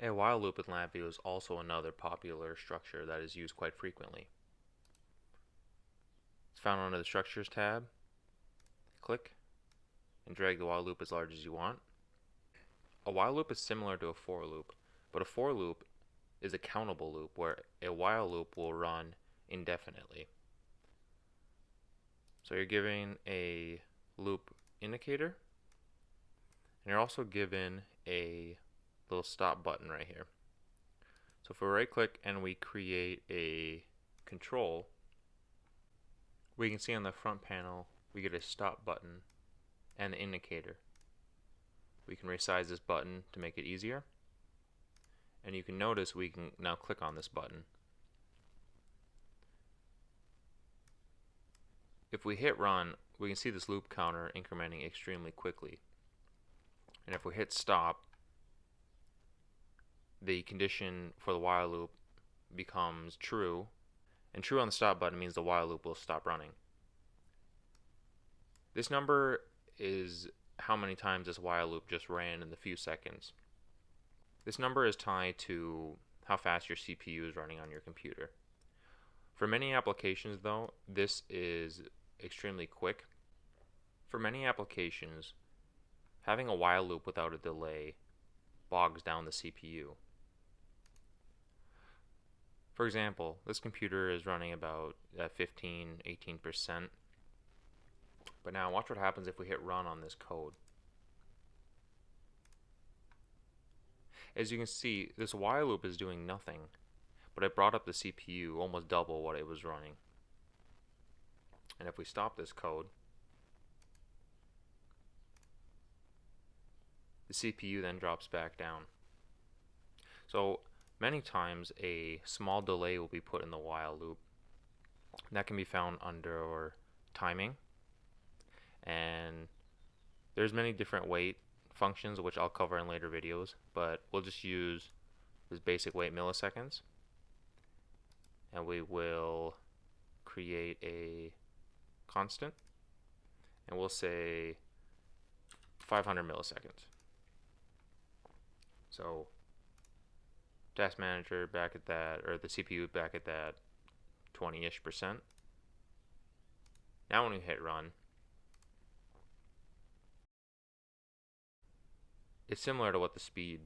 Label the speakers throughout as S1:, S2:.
S1: A while loop in LabVIEW is also another popular structure that is used quite frequently. It's found under the Structures tab. Click and drag the while loop as large as you want. A while loop is similar to a for loop, but a for loop is a countable loop where a while loop will run indefinitely. So you're given a loop indicator, and you're also given a little stop button right here. So if we right click and we create a control, we can see on the front panel we get a stop button and the indicator. We can resize this button to make it easier, and you can notice we can now click on this button. If we hit run, we can see this loop counter incrementing extremely quickly. And if we hit stop, the condition for the while loop becomes true, and true on the stop button means the while loop will stop running. This number is how many times this while loop just ran in the few seconds. This number is tied to how fast your CPU is running on your computer. For many applications though, this is extremely quick. For many applications, having a while loop without a delay bogs down the CPU. For example, this computer is running about 15–18%. But now watch what happens if we hit run on this code. As you can see, this while loop is doing nothing, but it brought up the CPU almost double what it was running. And if we stop this code, the CPU then drops back down. So many times a small delay will be put in the while loop. That can be found under timing, and there's many different wait functions which I'll cover in later videos, but we'll just use this basic wait milliseconds, and we will create a constant, and we'll say 500 milliseconds. So task manager back at that, or the CPU back at that 20-ish%. Now when we hit run, it's similar to what the speed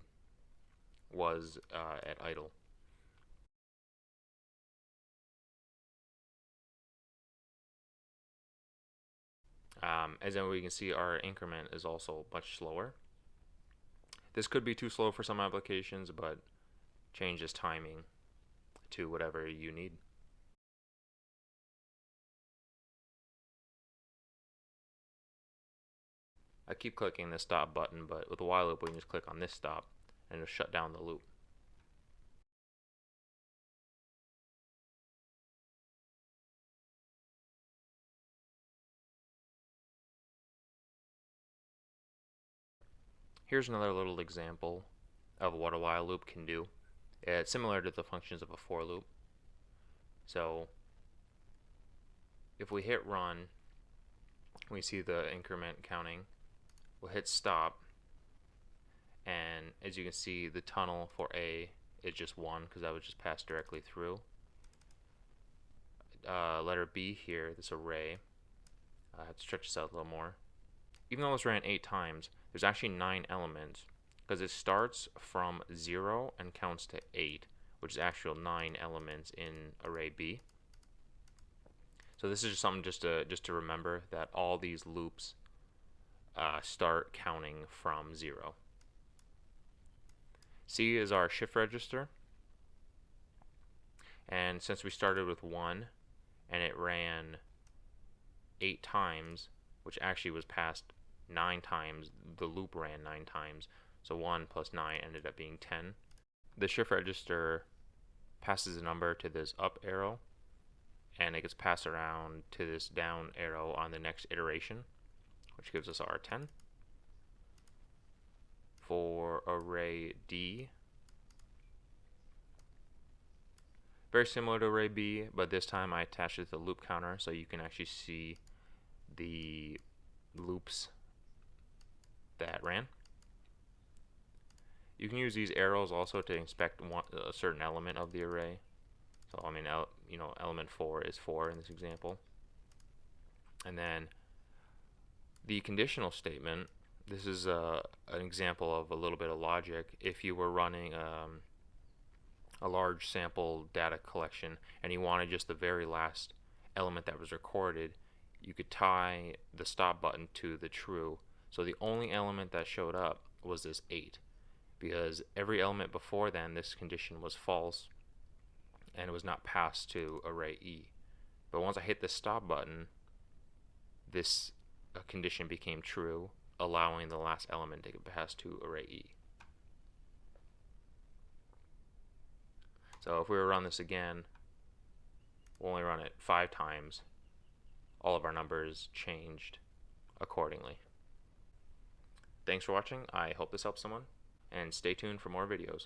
S1: was at idle. As then we can see, our increment is also much slower. This could be too slow for some applications, but change this timing to whatever you need. I keep clicking the stop button, but with the while loop we can just click on this stop and it'll shut down the loop. Here's another little example of what a while loop can do. It's similar to the functions of a for loop. So if we hit run, we see the increment counting. We'll hit stop, and as you can see, the tunnel for A is just 1 because that would just pass directly through. Letter B here, this array, I have to stretch this out a little more. Even though this ran 8 times, there's actually 9 elements because it starts from 0 and counts to 8, which is actual 9 elements in array B. So this is just something just to remember, that all these loops start counting from 0. C is our shift register, and since we started with 1 and it ran 8 times, which actually was passed 9 times, the loop ran 9 times, so 1 plus 9 ended up being 10. The shift register passes a number to this up arrow, and it gets passed around to this down arrow on the next iteration, which gives us our 10. For array D, very similar to array B, but this time I attached it to the loop counter so you can actually see the loops that ran. You can use these arrows also to inspect a certain element of the array. So I mean, element 4 is 4 in this example. And then the conditional statement, this is an example of a little bit of logic. If you were running a large sample data collection and you wanted just the very last element that was recorded, you could tie the stop button to the true. So the only element that showed up was this 8, because every element before then, this condition was false and it was not passed to array E. But once I hit the stop button, this condition became true, allowing the last element to get passed to array E. So if we were to run this again, we'll only run it 5 times. All of our numbers changed accordingly. Thanks for watching. I hope this helps someone, and stay tuned for more videos.